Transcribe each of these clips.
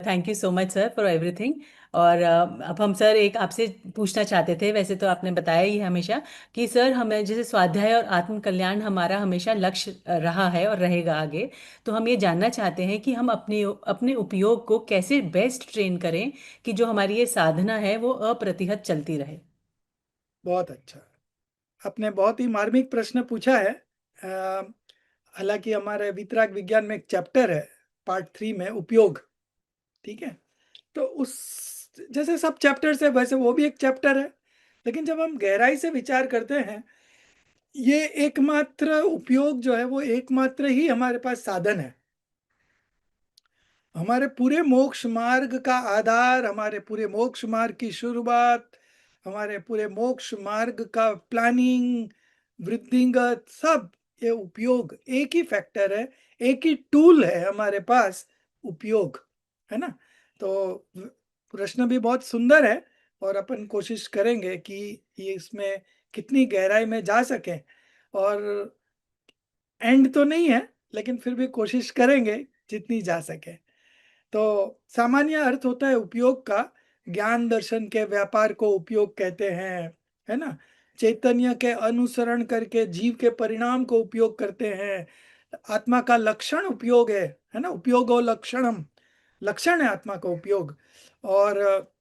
Thank you so much sir for everything. और अब हम सर एक आपसे पूछना चाहते थे, वैसे तो आपने बताया ही हमेशा कि सर हमें जैसे स्वाध्याय और आत्म कल्याण हमारा हमेशा लक्ष्य रहा है और रहेगा आगे। तो हम ये जानना चाहते हैं कि हम अपने अपने उपयोग को कैसे बेस्ट ट्रेन करें कि जो हमारी ये साधना है वो अप्रतिहत चलती रहे। बहुत अच्छा। आपने बहुत ही मार्मिक प्रश्न पूछा है। हालांकि हमारे वितराग विज्ञान में एक चैप्टर है, पार्ट 3 में उपयोग। ठीक है। तो उस जैसे सब चैप्टर्स है वैसे वो भी एक चैप्टर है। लेकिन जब हम गहराई से विचार करते हैं, ये एकमात्र उपयोग जो है वो एकमात्र ही हमारे पास साधन है। हमारे पूरे मोक्ष मार्ग का आधार, हमारे पूरे मोक्ष मार्ग की शुरुआत, हमारे पूरे मोक्ष मार्ग का प्लानिंग, वृद्धिंगत सब, ये उपयोग एक ही फैक्टर है, एक ही टूल है हमारे पास, उपयोग, है ना। तो प्रश्न भी बहुत सुंदर है और अपन कोशिश करेंगे कि ये इसमें कितनी गहराई में जा सके। और एंड तो नहीं है, लेकिन फिर भी कोशिश करेंगे जितनी जा सके। तो सामान्य अर्थ होता है उपयोग का, ज्ञान दर्शन के व्यापार को उपयोग कहते हैं, है ना। चैतन्य के अनुसरण करके जीव के परिणाम को उपयोग करते हैं। आत्मा का लक्षण उपयोग है ना, उपयोगो लक्षणम, लक्षण है आत्मा का उपयोग। और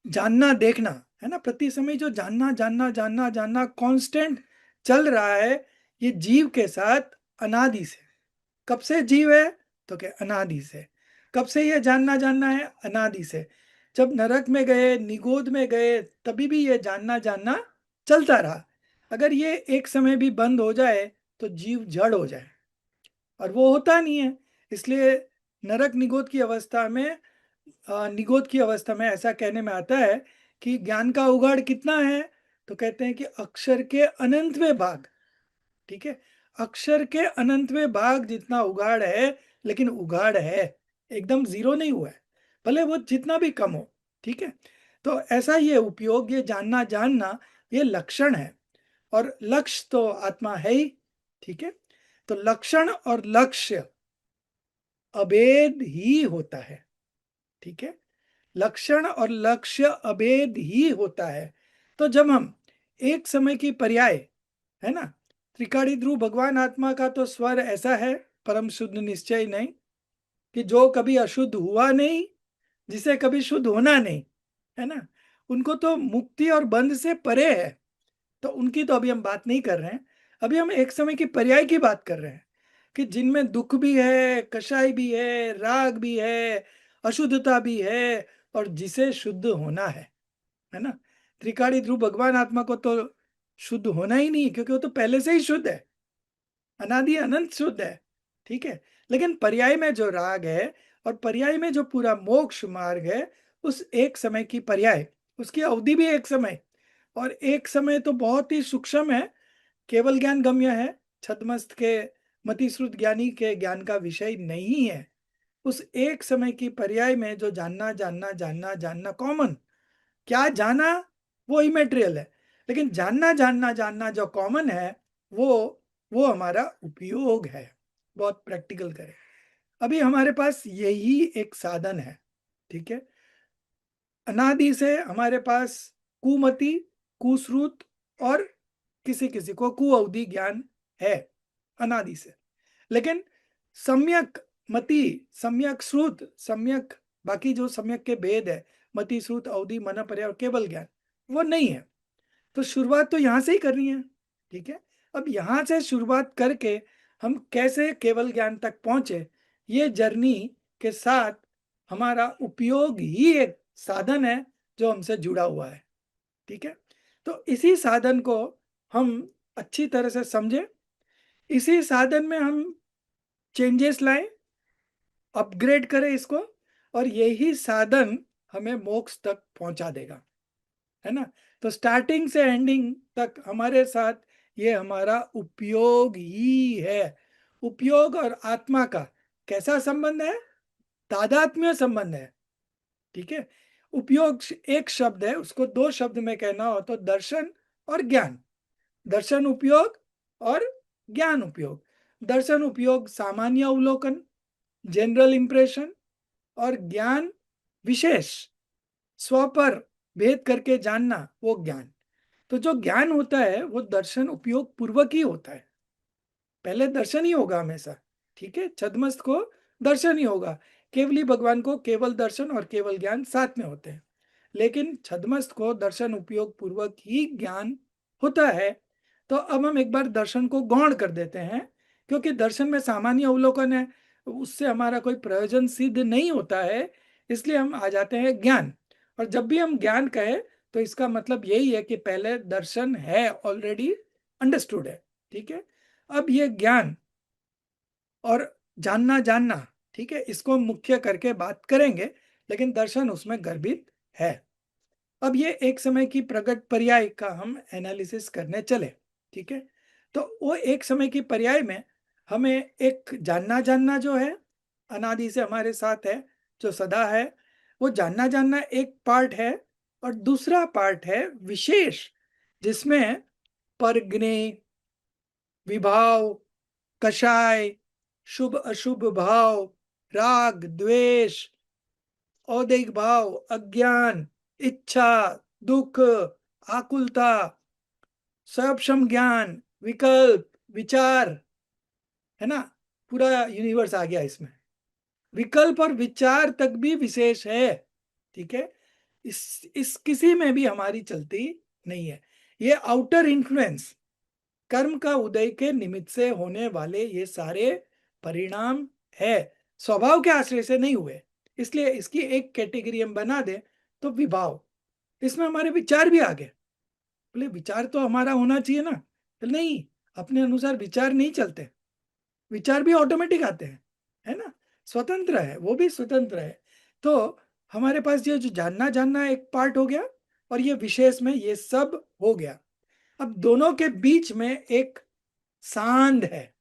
जानना देखना, है ना, प्रति समय जो जानना जानना जानना जानना कांस्टेंट चल रहा है, ये जीव के साथ अनादि से। कब से जीव है? तो क्या अनादि से। कब से ये जानना जानना है? अनादि से। जब नरक में गए, निगोद में गए, तभी भी ये जानना जानना चलता रहा। अगर ये एक समय भी बंद हो जाए तो जीव जड़ हो जाए, और वो होता नहीं है। इसलिए नरक निगोद की अवस्था में, निगोद की अवस्था में ऐसा कहने में आता है कि ज्ञान का उगाड़ कितना है, तो कहते हैं कि अक्षर के अनंतवें भाग। ठीक है। अक्षर के अनंतवें भाग जितना उगाड़ है, लेकिन उगाड़ है, एकदम जीरो नहीं हुआ है, भले वो जितना भी कम हो। ठीक है। तो ऐसा ये उपयोग, ये जानना जानना, ये लक्षण है। और लक्ष्य तो आत्मा है ही। ठीक है। तो लक्षण और लक्ष्य अभेद ही होता है। ठीक है। लक्षण और लक्ष्य अभेद ही होता है। तो जब हम एक समय की पर्याय, है ना, त्रिकाणी ध्रुव भगवान आत्मा का तो स्वर ऐसा है, परम शुद्ध निश्चय नहीं, कि जो कभी अशुद्ध हुआ नहीं, जिसे कभी शुद्ध होना नहीं, है ना। उनको तो मुक्ति और बंध से परे है, तो उनकी तो अभी हम बात नहीं कर रहे हैं। अभी हम एक समय की पर्याय की बात कर रहे हैं, कि जिनमें दुख भी है, कषाय भी है, राग भी है, अशुद्धता भी है, और जिसे शुद्ध होना है ना। त्रिकाणी ध्रुव भगवान आत्मा को तो शुद्ध होना ही नहीं, क्योंकि वो तो पहले से ही शुद्ध है, अनादि अनंत शुद्ध है। ठीक है। लेकिन पर्याय में जो राग है, और पर्याय में जो पूरा मोक्ष मार्ग है, उस एक समय की पर्याय, उसकी अवधि भी एक समय, और एक समय तो बहुत ही सूक्ष्म है, केवल ज्ञान गम्य है, छद्मस्त के मतिश्रुत ज्ञानी के ज्ञान का विषय नहीं है। उस एक समय की पर्याय में जो जानना जानना जानना जानना कॉमन, क्या जाना वो इमेटेरियल है, लेकिन जानना जानना जानना जो कॉमन है, वो वो हमारा उपयोग है। बहुत प्रैक्टिकल करें, अभी हमारे पास यही एक साधन है। ठीक है। अनादि से हमारे पास कुमति, कुश्रुत, और किसी किसी को कुअवधि ज्ञान है, अनादि से। लेकिन सम्यक मति, सम्यक श्रुत, सम्यक, बाकी जो सम्यक के भेद है, मति श्रुत अवधि मन पर्याय और केवल ज्ञान, वो नहीं है। तो शुरुआत तो यहां से ही करनी है। ठीक है। अब यहां से शुरुआत करके हम कैसे केवल ज्ञान तक पहुंचे, ये जर्नी के साथ हमारा उपयोग ही एक साधन है जो हमसे जुड़ा हुआ है। ठीक है। तो इसी साधन को हम अच्छी तरह से समझे, इसी साधन में हम चेंजेस लाएं, अपग्रेड करें इसको, और यही साधन हमें मोक्ष तक पहुंचा देगा, है ना। तो स्टार्टिंग से एंडिंग तक हमारे साथ ये हमारा उपयोग ही है। उपयोग और आत्मा का कैसा संबंध है? तादात्म्य संबंध है। ठीक है। उपयोग एक शब्द है, उसको दो शब्द में कहना हो तो दर्शन और ज्ञान। दर्शन उपयोग और ज्ञान उपयोग। दर्शन उपयोग सामान्य अवलोकन, जनरल इंप्रेशन, और ज्ञान विशेष, स्व पर भेद करके जानना, वो ज्ञान। तो जो ज्ञान होता है वो दर्शन उपयोग पूर्वक ही होता है। पहले दर्शन ही होगा हमेशा, ठीक है, छद्मस्त को दर्शन ही होगा। केवली भगवान को केवल दर्शन और केवल ज्ञान साथ में होते हैं, लेकिन छद्मस्त को दर्शन उपयोग पूर्वक ही ज्ञान होता है। तो अब हम एक बार दर्शन को गौण कर देते हैं, क्योंकि दर्शन में सामान्य अवलोकन है, उससे हमारा कोई प्रयोजन सिद्ध नहीं होता है, इसलिए हम आ जाते हैं ज्ञान। और जब भी हम ज्ञान कहें तो इसका मतलब यही है कि पहले दर्शन है, ऑलरेडी अंडरस्टूड है, ठीक है। अब ये ज्ञान और जानना जानना, ठीक है, इसको हम मुख्य करके बात करेंगे, लेकिन दर्शन उसमें गर्भित है। अब ये एक समय की प्रगट पर्याय का हम एनालिसिस करने चले, ठीक है। तो वो एक समय की पर्याय में हमें एक जानना जानना जो है, अनादि से हमारे साथ है, जो सदा है, वो जानना जानना एक पार्ट है। और दूसरा पार्ट है विशेष, जिसमें परग्ने, विभाव, कषाय, शुभ अशुभ भाव, राग द्वेष, औदैहिक भाव, अज्ञान, इच्छा, दुख, आकुलता, स्वयं ज्ञान, विकल्प, विचार, है ना, पूरा यूनिवर्स आ गया इसमें। विकल्प और विचार तक भी विशेष है, ठीक है। इस किसी में भी हमारी चलती नहीं है। ये आउटर इन्फ्लुएंस, कर्म का उदय के निमित्त से होने वाले ये सारे परिणाम है, स्वभाव के आश्रय से नहीं हुए। इसलिए इसकी एक कैटेगरी हम बना दें तो विभाव, इसमें हमारे विचार भी आ गए। बोले विचार तो हमारा होना चाहिए ना, तो नहीं, अपने अनुसार विचार नहीं चलते, विचार भी ऑटोमेटिक आते हैं, है ना, स्वतंत्र है, वो भी स्वतंत्र है। तो हमारे पास ये जो जानना जानना एक पार्ट हो गया, और ये विशेष में ये सब हो गया। अब दोनों के बीच में एक सांध है,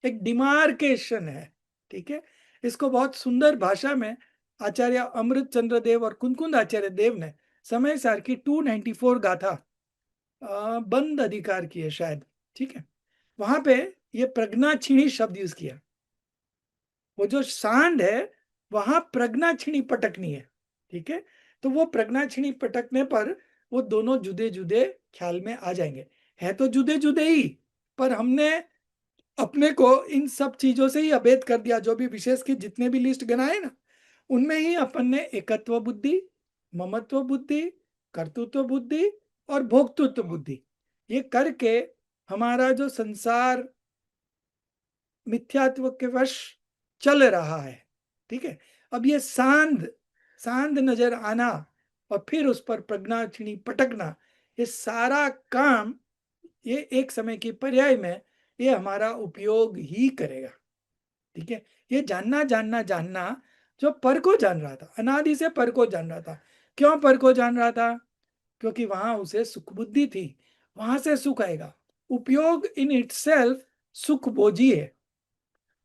एक डिमार्केशन है, ठीक है। इसको बहुत सुंदर भाषा में आचार्य अमृत चंद्र देव और कुंकुंद आचार्य देव ने समय सार की 294 गाथा बंद अधिकार की है शायद, ठीक है, वहां पे ये प्रज्ञाक्षिणी शब्द यूज किया। वो जो सांड है वहां प्रज्ञाक्षिणी पटकनी है, ठीक है। तो वो प्रज्ञाक्षिणी पटकने पर वो दोनों जुदे जुदे ख्याल में आ जाएंगे। है तो जुदे जुदे ही, पर हमने अपने को इन सब चीजों से ही अभेद कर दिया। जो भी विशेष की जितने भी लिस्ट बनाए ना, उनमें ही अपन ने एकत्व बुद्धि, ममत्व बुद्धि, कर्तृत्व बुद्धि और भोक्तृत्व बुद्धि, ये करके हमारा जो संसार मिथ्यात्व के वश चल रहा है, ठीक है। अब ये सांध सांध नजर आना और फिर उस पर प्रज्ञाक्षिणी पटकना, ये सारा काम ये एक समय की पर्याय में ये हमारा उपयोग ही करेगा, ठीक है। ये जानना जानना जानना जो पर को जान रहा था, अनादि से पर को जान रहा था। क्यों पर को जान रहा था? क्योंकि वहां उसे सुख बुद्धि थी, वहां से सुख आएगा। उपयोग इन इटसेल्फ सुख भोजी है,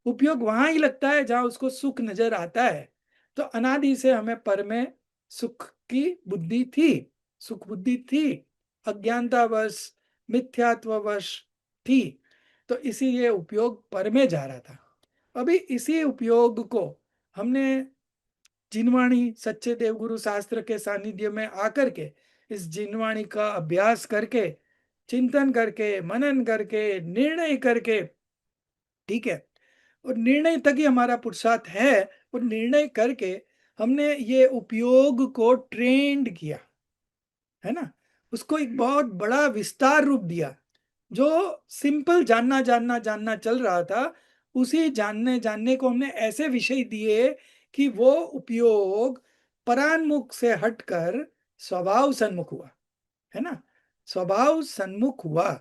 उपयोग वहां ही लगता है जहां उसको सुख नजर आता है। तो अनादि से हमें पर में सुख की बुद्धि थी, सुख बुद्धि थी, अज्ञानतावश, मिथ्यात्ववश थी। तो इसीलिए उपयोग पर में जा रहा था। अभी इसी उपयोग को हमने जिनवाणी सच्चे देवगुरु शास्त्र के सानिध्य में आकर के इस जिनवाणी का अभ्यास करके, चिंतन करके, मनन करके, निर्णय करके, ठीक है, और निर्णय तक ही हमारा पुरुषार्थ है। और निर्णय करके हमने ये उपयोग को ट्रेंड किया, है ना, उसको एक बहुत बड़ा विस्तार रूप दिया। जो सिंपल जानना जानना जानना चल रहा था, उसी जानने जानने को हमने ऐसे विषय दिए कि वो उपयोग परान्मुख से हटकर स्वभाव सन्मुख हुआ, है ना, स्वभाव सन्मुख हुआ।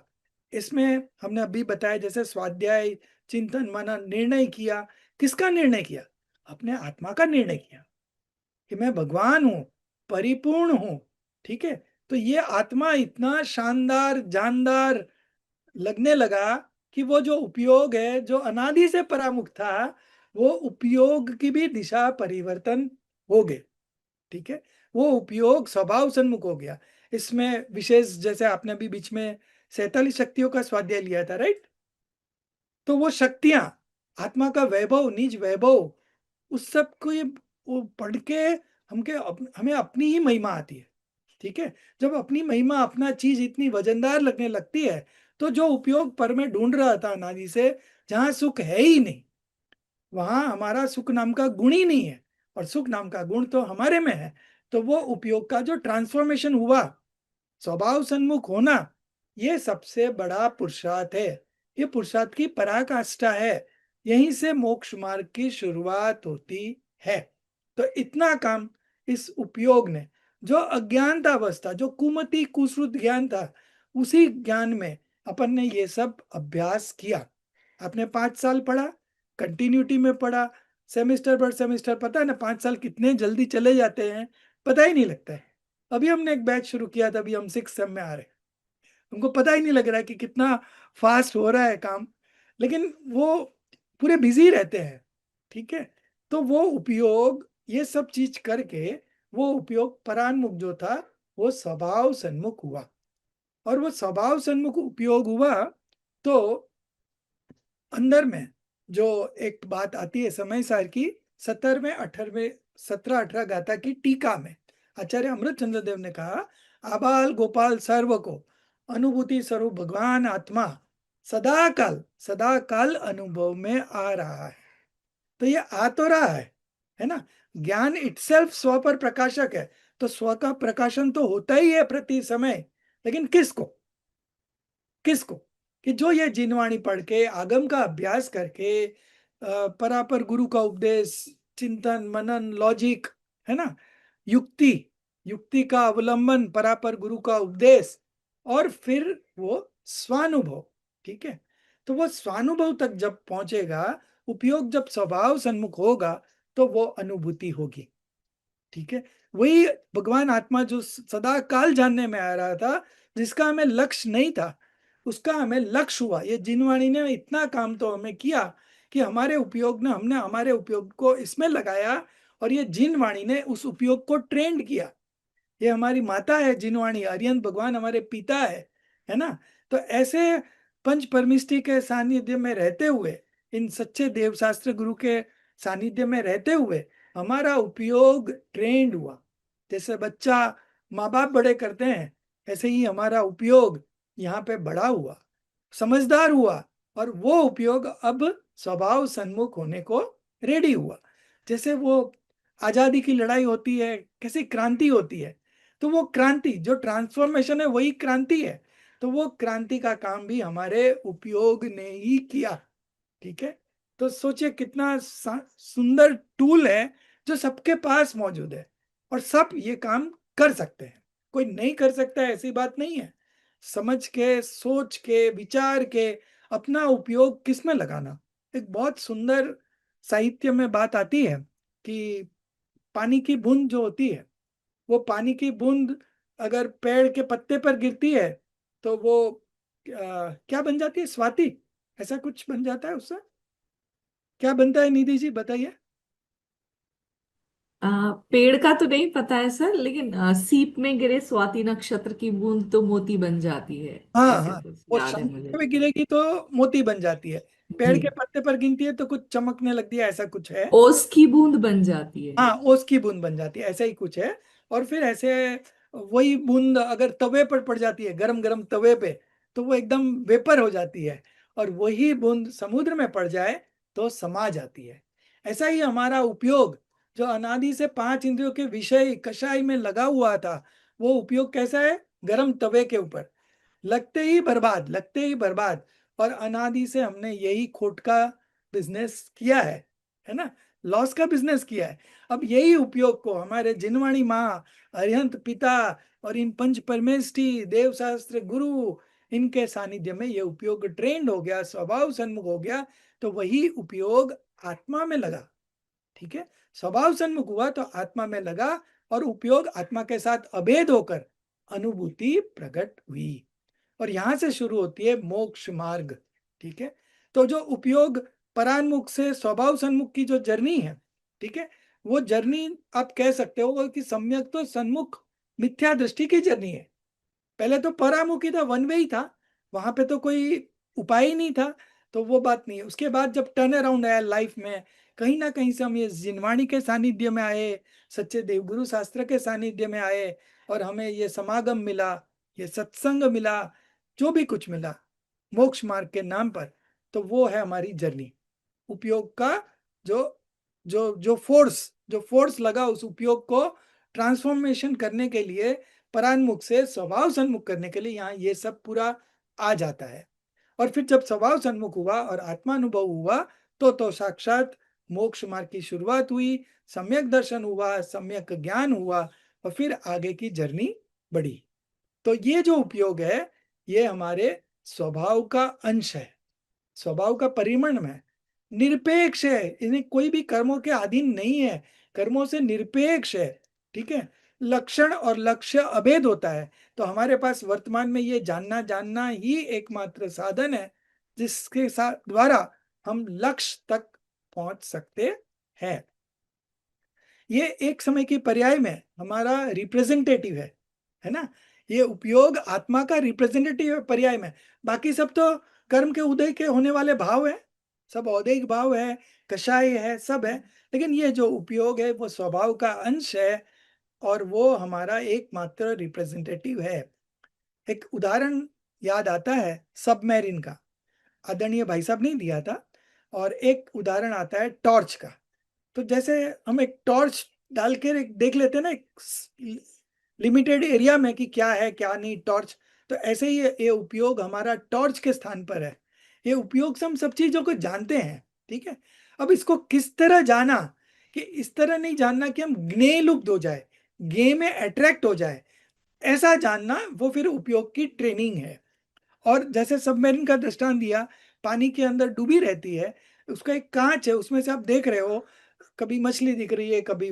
इसमें हमने अभी बताया जैसे स्वाध्याय, चिंतन, मनन, निर्णय किया। किसका निर्णय किया? अपने आत्मा का निर्णय किया कि मैं भगवान हूं, परिपूर्ण हूं, ठीक है। तो ये आत्मा इतना शानदार जानदार लगने लगा कि वो जो उपयोग है जो अनादि से परामुख था, वो उपयोग की भी दिशा परिवर्तन हो गए, ठीक है। वो उपयोग स्वभाव सन्मुख हो गया। इसमें विशेष जैसे आपने अभी बीच में 47 शक्तियों का स्वाध्याय लिया था, राइट। तो वो शक्तियां, आत्मा का वैभव, निज वैभव, उस सब को ये वो पढ़ के हमें अपनी ही महिमा आती है। ठीक है, जब अपनी महिमा, अपना चीज इतनी वजनदार लगने लगती है, तो जो उपयोग पर मैं ढूंढ रहा था अनादि से, जहां सुख है ही नहीं, वहां हमारा सुख नाम का गुण ही नहीं है, और सुख नाम का गुण तो हमारे में है। तो वो उपयोग का जो ट्रांसफॉर्मेशन हुआ, स्वभाव सन्मुख होना, ये सबसे बड़ा पुरुषार्थ है। ये पुरुषार्थ की पराकाष्ठा है। यहीं से मोक्ष मार्ग की शुरुआत होती है। तो इतना काम इस उपयोग ने, जो अज्ञानता अवस्था, जो कुमति कुश्रुत ज्ञान था, उसी ज्ञान में अपन ने ये सब अभ्यास किया। आपने 5 साल पढ़ा, कंटिन्यूटी में पढ़ा, सेमेस्टर पर सेमेस्टर, पता है ना 5 साल कितने जल्दी चले जाते हैं, पता ही नहीं लगता है। अभी हमने एक बैच शुरू किया था, अभी हम 6 सेम में आ रहे हैं, हमको पता ही नहीं लग रहा है कि कितना फास्ट हो रहा है काम, लेकिन वो पूरे बिजी रहते हैं। ठीक है, तो वो उपयोग, ये सब चीज करके वो उपयोग परान्मुख जो था, वो स्वभाव सन्मुख हुआ। और वो स्वभाव सन्मुख उपयोग हुआ, तो अंदर में जो एक बात आती है समय सार की 17वें 18वें 17 18 गाथा की टीका में, आचार्य अमृतचंद्र देव ने कहा, आबाल गोपाल सर्व को अनुभूति स्वरूप भगवान आत्मा सदा काल अनुभव में आ रहा है। तो ये आ तो रहा है ना। ज्ञान इटसेल्फ स्व पर प्रकाशक है, तो स्व का प्रकाशन तो होता ही है प्रति समय, लेकिन किसको? किसको? कि जो ये जिनवाणी पढ़ के, आगम का अभ्यास करके, परापर गुरु का उपदेश, चिंतन मनन लॉजिक, है ना, युक्ति, युक्ति का अवलंबन, परापर गुरु का उपदेश, और फिर वो स्वानुभव। ठीक है, तो वो स्वानुभव तक जब पहुंचेगा, उपयोग जब स्वभाव सन्मुख होगा, तो वो अनुभूति होगी। ठीक है, वही भगवान आत्मा जो सदा काल जानने में आ रहा था, जिसका हमें लक्ष्य नहीं था, उसका हमें लक्ष्य हुआ। ये जिनवाणी ने इतना काम तो हमें किया कि हमारे उपयोग ने, हमने हमारे उपयोग को इसमें लगाया, और ये जिनवाणी ने उस उपयोग को ट्रेंड किया। ये हमारी माता है जिनवाणी, अरिहंत भगवान हमारे पिता है ना। तो ऐसे पंच परमिष्टि के सानिध्य में रहते हुए, इन सच्चे देवशास्त्र गुरु के सानिध्य में रहते हुए, हमारा उपयोग ट्रेंड हुआ। जैसे बच्चा माँ बाप बड़े करते हैं, ऐसे ही हमारा उपयोग यहाँ पे बड़ा हुआ, समझदार हुआ, और वो उपयोग अब स्वभाव सन्मुख होने को रेडी हुआ। जैसे वो आजादी की लड़ाई होती है, कैसी क्रांति होती है, तो वो क्रांति, जो ट्रांसफॉर्मेशन है, वही क्रांति है। तो वो क्रांति का काम भी हमारे उपयोग ने ही किया। ठीक है, तो सोचिए कितना सुंदर टूल है जो सबके पास मौजूद है, और सब ये काम कर सकते हैं। कोई नहीं कर सकता है ऐसी बात नहीं है। समझ के, सोच के, विचार के अपना उपयोग किसमें लगाना। एक बहुत सुंदर साहित्य में बात आती है कि पानी की बूंद जो होती है, वो पानी की बूंद अगर पेड़ के पत्ते पर गिरती है, तो वो क्या बन जाती है? स्वाति, ऐसा कुछ बन जाता है उससे। क्या बनता है निधि जी, बताइए। पेड़ का तो नहीं पता है सर, लेकिन सीप में गिरे स्वाति नक्षत्र की बूंद तो मोती बन जाती है। हाँ ऐसे हाँ, कुछ वो याद है मुझे। समुद्र में गिरेगी तो मोती बन जाती है, पेड़ जी। के पत्ते पर गिनती है तो कुछ चमकने लगती है, ऐसा कुछ है। ओस की बूंद बन जाती है। हाँ, ओस की बूंद बन जाती है, ऐसा ही कुछ है। और फिर ऐसे वही बूंद अगर तवे पर पड़ जाती है, गरम गरम तवे पे, तो वो एकदम वेपर हो जाती है। और वही बूंद समुद्र में पड़ जाए तो समा जाती है। ऐसा ही हमारा उपयोग, जो अनादि से 5 इंद्रियों के विषय कषाय में लगा हुआ था, वो उपयोग कैसा है? गरम तवे के ऊपर लगते ही बर्बाद, लगते ही बर्बाद। और अनादि से हमने यही खोट का बिजनेस किया है ना, लॉस का बिजनेस किया है। अब यही उपयोग को हमारे जिनवाणी माँ, अरिहंत पिता, और इन पंच परमेष्टि देव शास्त्र गुरु, इनके सानिध्य में ये उपयोग ट्रेंड हो गया, स्वभाव सन्मुख हो गया, तो वही उपयोग आत्मा में लगा। ठीक है, स्वभाव सन्मुख हुआ तो आत्मा में लगा, और उपयोग आत्मा के साथ अभेद होकर अनुभूति प्रकट हुई। और यहां से शुरू होती है मोक्ष मार्ग। ठीक है, तो जो उपयोग परान्मुख से स्वभाव सन्मुख की जो जर्नी है, ठीक है, वो जर्नी आप कह सकते हो कि सम्यक तो सन्मुख मिथ्या दृष्टि की जर्नी है। पहले तो परामुखी था, वन वे ही था, वहां पे तो कोई उपाय ही नहीं था, तो वो बात नहीं है। उसके बाद जब टर्न अराउंड आया लाइफ में, कहीं ना कहीं से हम ये जिनवाणी के सानिध्य में आए, सच्चे देवगुरु शास्त्र के सानिध्य में आए, और हमें ये समागम मिला, ये सत्संग मिला, जो भी कुछ मिला मोक्ष मार्ग के नाम पर, तो वो है हमारी जर्नी। उपयोग का जो जो जो फोर्स लगा उस उपयोग को ट्रांसफॉर्मेशन करने के लिए, परान्मुख से स्वभाव सन्मुख करने के लिए, यहाँ ये सब पूरा आ जाता है। और फिर जब स्वभाव सन्मुख हुआ और आत्मानुभव हुआ, तो साक्षात मोक्ष मार्ग की शुरुआत हुई, सम्यक दर्शन हुआ, सम्यक ज्ञान हुआ, और फिर आगे की जर्नी बढ़ी। तो ये जो उपयोग है, ये हमारे स्वभाव का अंश है, स्वभाव का परिमाण है, निरपेक्ष है, इन्हें कोई भी कर्मों के अधीन नहीं है, कर्मों से निरपेक्ष है। ठीक है, लक्षण और लक्ष्य अभेद होता है। तो हमारे पास वर्तमान में ये जानना ही एकमात्र साधन है जिसके साथ द्वारा हम लक्ष्य तक पहुंच सकते हैं। ये एक समय की पर्याय में हमारा रिप्रेजेंटेटिव है ना। ये उपयोग आत्मा का रिप्रेजेंटेटिव है पर्याय में। बाकी सब तो कर्म के उदय के होने वाले भाव है, सब औदैहिक भाव है, कषाय है, सब है। लेकिन ये जो उपयोग है वो स्वभाव का अंश है, और वो हमारा एकमात्र रिप्रेजेंटेटिव है। एक उदाहरण याद आता है सबमरीन का, आदरणीय भाई साहब ने दिया था। और एक उदाहरण आता है टॉर्च का। तो जैसे हम एक टॉर्च डाल के देख लेते हैं ना एक लिमिटेड एरिया में कि क्या है क्या नहीं टॉर्च, तो ऐसे ही ये उपयोग हमारा टॉर्च के स्थान पर है। ये उपयोग से हम सब चीजों को जानते हैं। ठीक है, अब इसको किस तरह जाना, कि इस तरह नहीं जानना कि हम ज्ञेय लुप्त हो जाए, ज्ञेय में अट्रैक्ट हो जाए, ऐसा जानना वो फिर उपयोग की ट्रेनिंग है। और जैसे सबमरीन का दृष्टांत दिया, पानी के अंदर डूबी रहती है, उसका एक कांच है, उसमें से आप देख रहे हो कभी मछली दिख रही है, कभी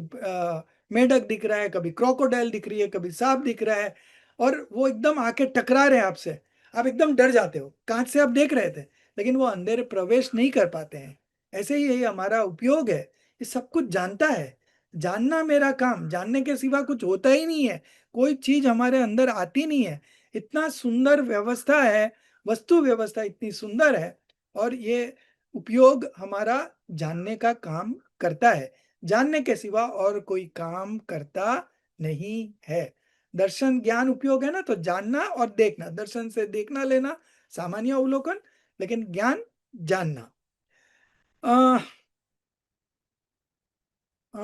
मेढक दिख रहा है, कभी क्रोकोडाइल दिख रही है, कभी सांप दिख रहा है, और वो एकदम आके टकरा रहे हैं आपसे, आप एकदम डर जाते हो। कांच से आप देख रहे थे लेकिन वो अंधेरे प्रवेश नहीं कर पाते हैं। ऐसे ही यही हमारा उपयोग है, ये सब कुछ जानता है। जानना मेरा काम, जानने के सिवा कुछ होता ही नहीं है, कोई चीज हमारे अंदर आती नहीं है। इतना सुंदर व्यवस्था है, वस्तु व्यवस्था इतनी सुंदर है, और ये उपयोग हमारा जानने का काम करता है। जानने के सिवा और कोई काम करता नहीं है। दर्शन ज्ञान उपयोग है ना, तो जानना और देखना, दर्शन से देखना लेना सामान्य अवलोकन, लेकिन ज्ञान जानना। अ, अ,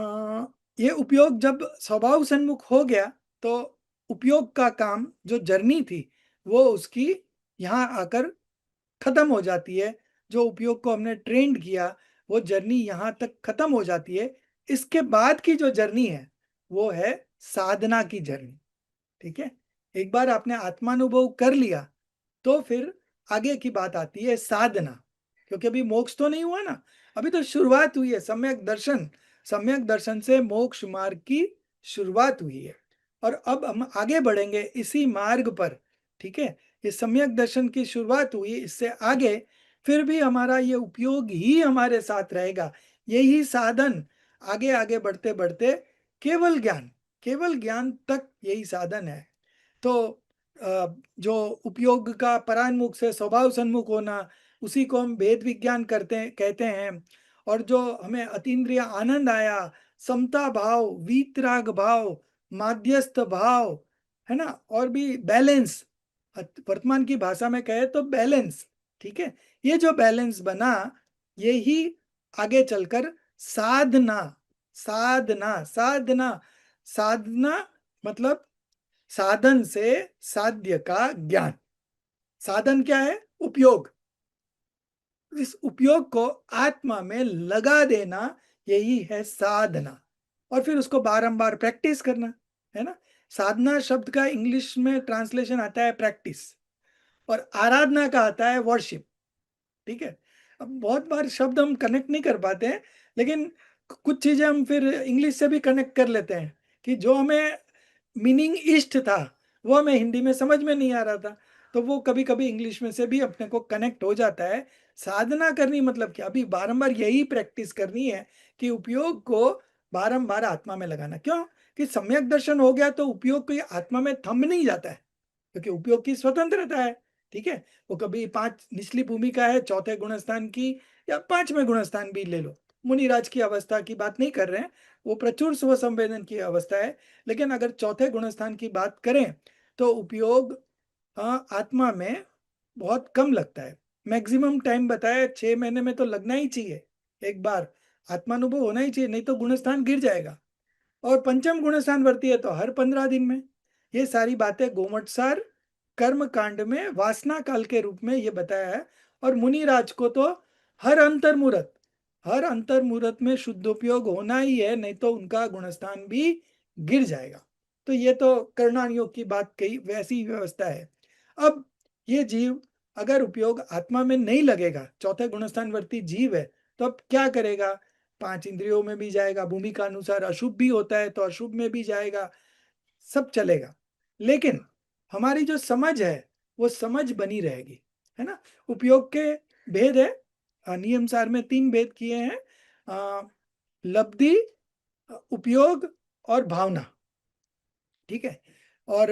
ये उपयोग जब स्वभाव सन्मुख हो गया, तो उपयोग का काम जो जर्नी थी वो उसकी यहाँ आकर खत्म हो जाती है। जो उपयोग को हमने ट्रेंड किया वो जर्नी यहाँ तक खत्म हो जाती है। इसके बाद की जो जर्नी है वो है साधना की जर्नी। ठीक है, एक बार आपने आत्मानुभव कर लिया तो फिर आगे की बात आती है साधना, क्योंकि अभी मोक्ष तो नहीं हुआ ना, अभी तो शुरुआत हुई है। सम्यक दर्शन से मोक्ष मार्ग की शुरुआत हुई है, और अब हम आगे बढ़ेंगे इसी मार्ग पर। ठीक है, ये सम्यक दर्शन की शुरुआत हुई, इससे आगे फिर भी हमारा ये उपयोग ही हमारे साथ रहेगा, यही साधन। आगे आगे बढ़ते बढ़ते केवल ज्ञान तक यही साधन है। तो जो उपयोग का परान्मुख से स्वभाव सन्मुख होना, उसी को हम भेद विज्ञान कहते हैं। और जो हमें अतीन्द्रिय आनंद आया, समता भाव, वीतराग भाव, माध्यस्थ भाव, है ना, और भी बैलेंस, वर्तमान की भाषा में कहे तो बैलेंस। ठीक है, ये जो बैलेंस बना, यही आगे चलकर साधना साधना साधना साधना मतलब साधन से साध्य का ज्ञान। साधन क्या है? उपयोग। इस उपयोग को आत्मा में लगा देना, यही है साधना। और फिर उसको बारंबार प्रैक्टिस करना, है ना। साधना शब्द का इंग्लिश में ट्रांसलेशन आता है प्रैक्टिस, और आराधना का आता है वर्शिप। ठीक है, अब बहुत बार शब्द हम कनेक्ट नहीं कर पाते हैं, लेकिन कुछ चीजें हम फिर इंग्लिश से भी कनेक्ट कर लेते हैं, कि जो हमें मीनिंग इष्ट था वो हमें हिंदी में समझ में नहीं आ रहा था, तो वो कभी कभी इंग्लिश में से भी अपने को कनेक्ट हो जाता है। साधना करनी मतलब क्या? अभी बारंबार यही प्रैक्टिस करनी है कि उपयोग को बारंबार आत्मा में लगाना। क्यों? कि सम्यक दर्शन हो गया तो उपयोग को आत्मा में थम नहीं जाता है, क्योंकि उपयोग की स्वतंत्रता है। ठीक है, वो कभी 5 निचली भूमिका है, चौथे गुणस्थान की, या 5वें गुणस्थान भी ले लो, मुनिराज की अवस्था की बात नहीं कर रहे हैं, वो प्रचुर स्व संवेदन की अवस्था है। लेकिन अगर चौथे गुणस्थान की बात करें तो उपयोग आत्मा में बहुत कम लगता है। मैक्सिमम टाइम बताया 6 महीने में तो लगना ही चाहिए, एक बार आत्मानुभव होना ही चाहिए, नहीं तो गुणस्थान गिर जाएगा। और पंचम गुणस्थान वर्ती है तो हर 15 दिन में। ये सारी बातें गोमटसार कर्म कांड में वासना काल के रूप में ये बताया है। और मुनिराज को तो हर अंतर मुहूर्त में शुद्ध उपयोग होना ही है, नहीं तो उनका गुणस्थान भी गिर जाएगा। तो ये तो कर्णान योग की बात कही, वैसी व्यवस्था है। अब ये जीव अगर उपयोग आत्मा में नहीं लगेगा, चौथे गुणस्थान वर्ती जीव है, तो अब क्या करेगा? 5 इंद्रियों में भी जाएगा, भूमिका अनुसार अशुभ भी होता है तो अशुभ में भी जाएगा, सब चलेगा। लेकिन हमारी जो समझ है वो समझ बनी रहेगी, है ना। उपयोग के भेद है, नियम सार में 3 भेद किए हैं, लब्धि, उपयोग और भावना। ठीक है। और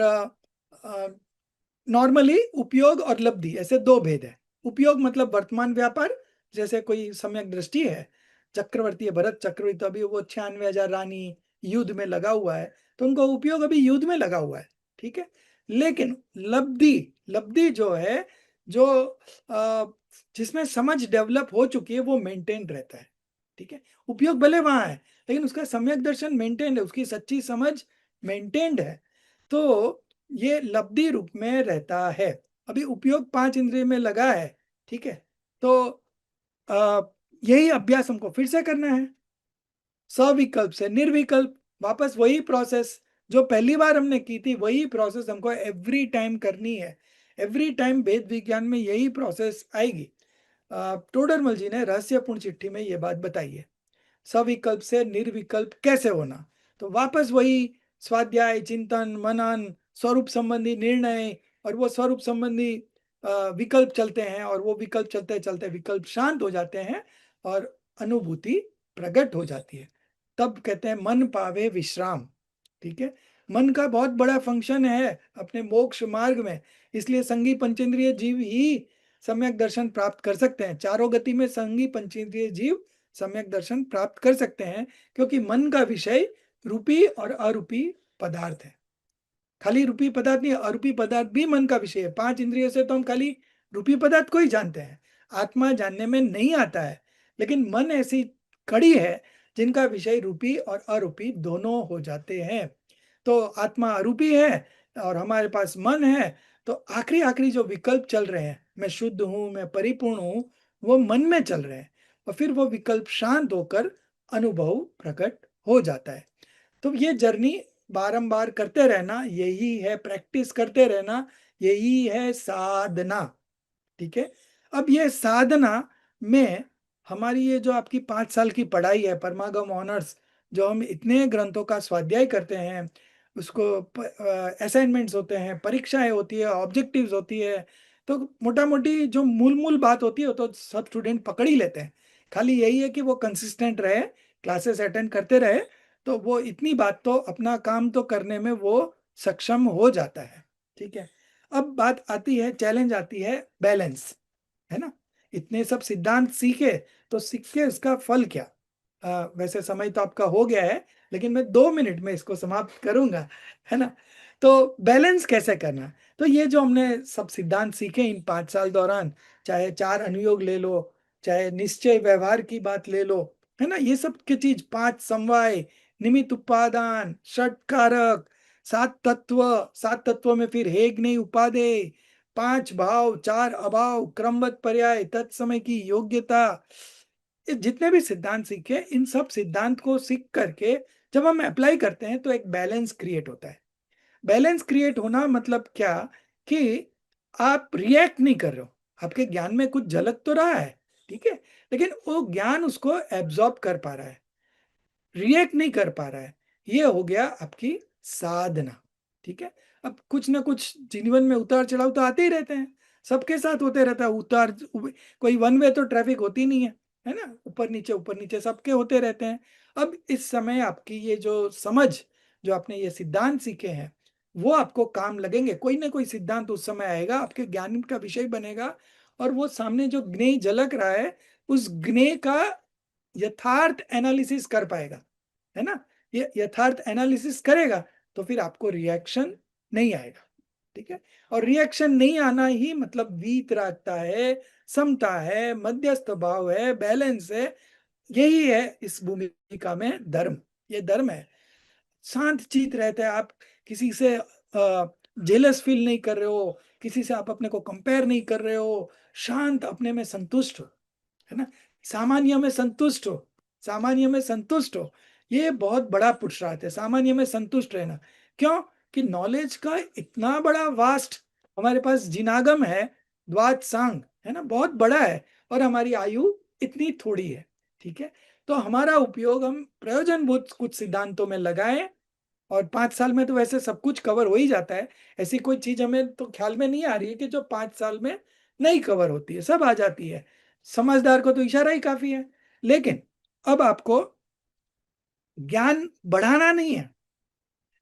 नॉर्मली उपयोग और लब्धि ऐसे 2 भेद है। उपयोग मतलब वर्तमान व्यापार, जैसे कोई सम्यक दृष्टि है, चक्रवर्ती है भरत चक्रवर्ती, तो अभी वो 96,000 रानी युद्ध में लगा हुआ है, तो उनको उपयोग अभी युद्ध में लगा हुआ है। ठीक है। लेकिन लब्धि, लब्धि जो है, जो जिसमें समझ डेवलप हो चुकी है, वो मेंटेन रहता है। ठीक है। उपयोग भले वहां है, लेकिन उसका सम्यक दर्शन मेंटेन है, उसकी सच्ची समझ मेंटेन्ड है, तो ये लब्धि रूप में रहता है। अभी उपयोग 5 इंद्रिय में लगा है। ठीक है। तो आ, यही अभ्यास हमको फिर से करना है, सविकल्प से निर्विकल्प, वापस वही प्रोसेस जो पहली बार हमने की थी, वही प्रोसेस हमको एवरी टाइम करनी है। एवरी टाइम वेद विज्ञान में यही प्रोसेस आएगी। टोडरमल जी ने रहस्यपूर्ण चिट्ठी में ये बात बताई है, सविकल्प से निर्विकल्प कैसे होना। तो वापस वही स्वाध्याय, चिंतन, मनन, स्वरूप संबंधी निर्णय, और वो स्वरूप संबंधी विकल्प चलते हैं, और वो विकल्प चलते चलते विकल्प शांत हो जाते हैं और अनुभूति प्रकट हो जाती है। तब कहते हैं मन पावे विश्राम। ठीक है। मन का बहुत बड़ा फंक्शन है अपने मोक्ष मार्ग में, इसलिए संगी पंचेंद्रिय जीव ही सम्यक दर्शन प्राप्त कर सकते हैं। चारों गति में संगी पंचेंद्रिय जीव सम्यक दर्शन प्राप्त कर सकते हैं, क्योंकि मन का विषय रूपी और अरूपी पदार्थ है। खाली रूपी पदार्थ नहीं, अरूपी पदार्थ भी मन का विषय है। 5 इंद्रियों से तो हम खाली रूपी पदार्थ को ही जानते हैं, आत्मा जानने में नहीं आता है। लेकिन मन ऐसी कड़ी है जिनका विषय रूपी और अरूपी दोनों हो जाते हैं। तो आत्मा अरूपी है और हमारे पास मन है, तो आखिरी आखिरी जो विकल्प चल रहे हैं, मैं शुद्ध हूं, मैं परिपूर्ण हूं, वो मन में चल रहे हैं, और फिर वो विकल्प शांत होकर अनुभव प्रकट हो जाता है। तो ये जर्नी बारंबार करते रहना, यही है प्रैक्टिस करते रहना, यही है साधना। ठीक है। अब ये साधना में हमारी ये जो आपकी 5 साल की पढ़ाई है, परमागम ऑनर्स, जो हम इतने ग्रंथों का स्वाध्याय करते हैं, उसको असाइनमेंट्स होते हैं, परीक्षाएं होती है, ऑब्जेक्टिव्स होती है, तो मोटा मोटी जो मूल मूल बात होती है वो तो सब स्टूडेंट पकड़ ही लेते हैं। खाली यही है कि वो कंसिस्टेंट रहे, क्लासेस अटेंड करते रहे, तो वो इतनी बात तो अपना काम तो करने में वो सक्षम हो जाता है। ठीक है। अब बात आती है, चैलेंज आती है बैलेंस, है ना। इतने सब सिद्धांत सीखे, तो सीख के इसका फल क्या? वैसे समय तो आपका हो गया है, लेकिन मैं 2 मिनट में इसको समाप्त करूंगा, है ना। तो बैलेंस कैसे करना, तो ये जो हमने सब सिद्धांत सीखे इन 5 साल दौरान, चाहे 4 अनुयोग ले लो, चाहे निश्चय व्यवहार की बात ले लो, है ना, ये सब की चीज, 5 समवाय, निमित्त उपादान, षट कारक, 7 तत्व, 7 तत्वों में फिर हेग नहीं उपादेय, 5 भाव, 4 अभाव, क्रमबद्ध पर्याय, तत्समय की योग्यता, ये जितने भी सिद्धांत सीखे, इन सब सिद्धांत को सीख करके जब हम अप्लाई करते हैं तो एक बैलेंस क्रिएट होता है। बैलेंस क्रिएट होना मतलब क्या, कि आप रिएक्ट नहीं कर रहे हो, आपके ज्ञान में कुछ झलक तो रहा है, ठीक है, लेकिन वो ज्ञान उसको एब्जॉर्ब कर पा रहा है, रिएक्ट नहीं कर पा रहा है। ये हो गया आपकी साधना। ठीक है। अब कुछ ना कुछ जीवन में उतार चढ़ाव तो आते ही रहते हैं, सबके साथ होते रहता है उतार, कोई वन वे तो ट्रैफिक होती नहीं है ना, ऊपर नीचे सबके होते रहते हैं। अब इस समय आपकी ये जो समझ, जो आपने ये सिद्धांत सीखे हैं, वो आपको काम लगेंगे। कोई ना कोई सिद्धांत उस समय आएगा, आपके ज्ञान का विषय बनेगा, और वो सामने जो ज्ञेय झलक रहा है, उस ज्ञेय का यथार्थ एनालिसिस कर पाएगा, है ना, ये यथार्थ एनालिसिस करेगा तो फिर आपको रिएक्शन नहीं आएगा, ठीक है। और रिएक्शन नहीं आना ही मतलब वीतरागता है, समता है, मध्यस्थ भाव है, बैलेंस है। यही है इस भूमिका में धर्म, ये धर्म है। शांत चित रहते हैं आप, किसी से जेलस फील नहीं कर रहे हो, किसी से आप अपने को कंपेयर नहीं कर रहे हो, शांत, अपने में संतुष्ट हो, है ना, सामान्य में संतुष्ट हो, सामान्य में संतुष्ट हो। ये बहुत बड़ा पुरुषार्थ है, सामान्य में संतुष्ट रहना। क्यों? कि नॉलेज का इतना बड़ा वास्ट हमारे पास जिनागम है, द्वाद सांग, है ना, बहुत बड़ा है, और हमारी आयु इतनी थोड़ी है, ठीक है। तो हमारा उपयोग हम प्रयोजनभूत कुछ सिद्धांतों में लगाएं, और 5 साल में तो वैसे सब कुछ कवर हो ही जाता है। ऐसी कोई चीज हमें तो ख्याल में नहीं आ रही है कि जो 5 साल में नहीं कवर होती है, सब आ जाती है। समझदार को तो इशारा ही काफी है। लेकिन अब आपको ज्ञान बढ़ाना नहीं है,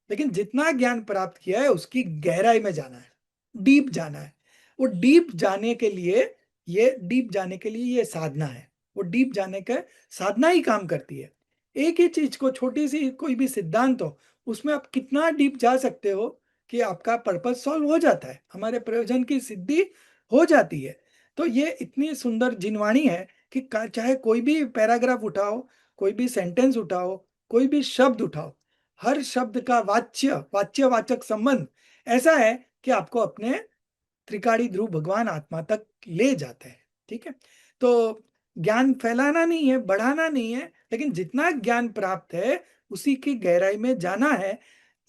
लेकिन जितना ज्ञान प्राप्त किया है उसकी गहराई में जाना है, डीप जाना है। वो डीप जाने के लिए, ये डीप जाने के लिए ये साधना है। वो डीप जाने का साधना ही काम करती है। एक ही चीज को, छोटी सी कोई भी सिद्धांत हो, उसमें आप कितना डीप जा सकते हो कि आपका पर्पस सॉल्व हो जाता है, हमारे प्रयोजन की सिद्धि हो जाती है। तो ये इतनी सुंदर जिनवाणी है कि चाहे कोई भी पैराग्राफ उठाओ, कोई भी सेंटेंस उठाओ, कोई भी शब्द उठाओ, हर शब्द का वाच्यवाचक संबंध ऐसा है कि आपको अपने त्रिकाड़ी ध्रुव भगवान आत्मा तक ले जाते हैं, ठीक है। तो ज्ञान फैलाना नहीं है, बढ़ाना नहीं है, लेकिन जितना ज्ञान प्राप्त है उसी की गहराई में जाना है।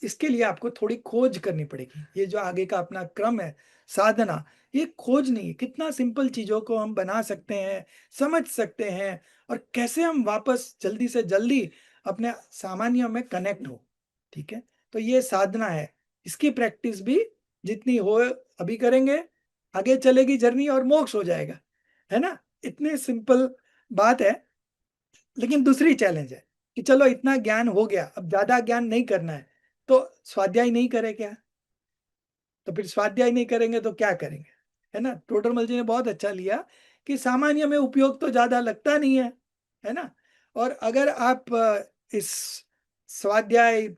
इसके लिए आपको थोड़ी खोज करनी पड़ेगी। ये जो आगे का अपना क्रम है, साधना, ये खोज नहीं है, कितना सिंपल चीजों को हम बना सकते हैं, समझ सकते हैं, और कैसे हम वापस जल्दी से जल्दी अपने सामान्य में कनेक्ट हो, ठीक है। तो ये साधना है, इसकी प्रैक्टिस भी जितनी हो अभी करेंगे, आगे चलेगी जर्नी और मोक्ष हो जाएगा, है ना। इतनी सिंपल बात है। लेकिन दूसरी चैलेंज है कि चलो इतना ज्ञान हो गया, अब ज्यादा ज्ञान नहीं करना है, तो स्वाध्याय नहीं करे क्या? तो फिर स्वाध्याय नहीं करेंगे तो क्या करेंगे, है ना। टोडरमल जी ने बहुत अच्छा लिया कि सामान्य में उपयोग तो ज्यादा लगता नहीं है ना। और अगर आप इस स्वाध्याय,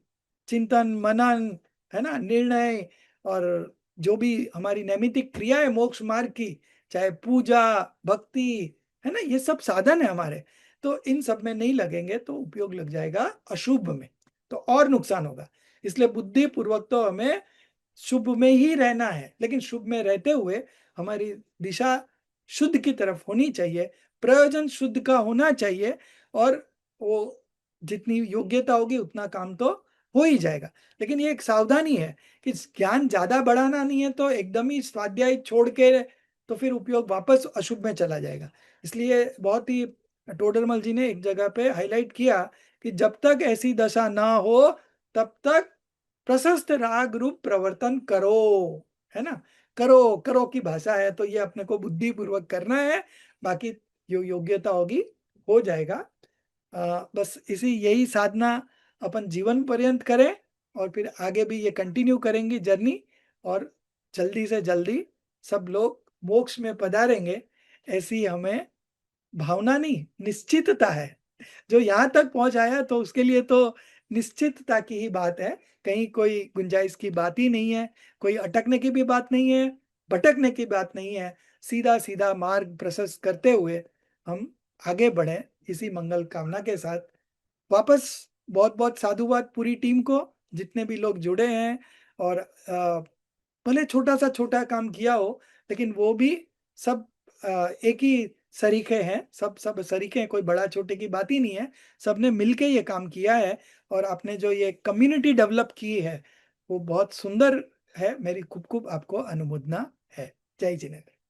चिंतन, मनन, है ना, निर्णय, और जो भी हमारी नैमित्तिक क्रिया है मोक्ष मार्ग की, चाहे पूजा, भक्ति, है ना, ये सब साधन है हमारे, तो इन सब में नहीं लगेंगे तो उपयोग लग जाएगा अशुभ में, तो और नुकसान होगा। इसलिए बुद्धि पूर्वक तो हमें शुभ में ही रहना है, लेकिन शुभ में रहते हुए हमारी दिशा शुद्ध की तरफ होनी चाहिए, प्रयोजन शुद्ध का होना चाहिए, और वो जितनी योग्यता होगी उतना काम तो हो ही जाएगा। लेकिन ये एक सावधानी है कि ज्ञान ज्यादा बढ़ाना नहीं है तो एकदम ही स्वाध्याय छोड़ के तो फिर उपयोग वापस अशुभ में चला जाएगा। इसलिए बहुत ही टोडरमल जी ने एक जगह पे हाईलाइट किया कि जब तक ऐसी दशा ना हो तब तक प्रशस्त राग रूप प्रवर्तन करो, है ना। करो, करो की भाषा है, तो ये अपने को बुद्धि पूर्वक करना है, बाकी जो योग्यता होगी हो जाएगा। बस इसी यही साधना अपन जीवन पर्यंत करें, और फिर आगे भी ये कंटिन्यू करेंगे जर्नी, और जल्दी से जल्दी सब लोग मोक्ष में पधारेंगे, ऐसी हमें भावना नहीं, निश्चितता है। जो यहाँ तक पहुंच आया तो उसके लिए तो निश्चितता की ही बात है, कहीं कोई गुंजाइश की बात ही नहीं है, कोई अटकने की भी बात नहीं है, भटकने की बात नहीं है। सीधा सीधा मार्ग प्रशस्त करते हुए हम आगे बढ़े, इसी मंगल कामना के साथ। वापस बहुत बहुत साधुवाद पूरी टीम को, जितने भी लोग जुड़े हैं, और भले छोटा सा छोटा काम किया हो, लेकिन वो भी सब एक ही सरीखे हैं, सब सब सरीखे हैं, कोई बड़ा छोटे की बात ही नहीं है। सबने मिलके ये काम किया है, और आपने जो ये कम्युनिटी डेवलप की है वो बहुत सुंदर है। मेरी खूब खूब आपको अनुमोदना है। जय जिनेन्द्र।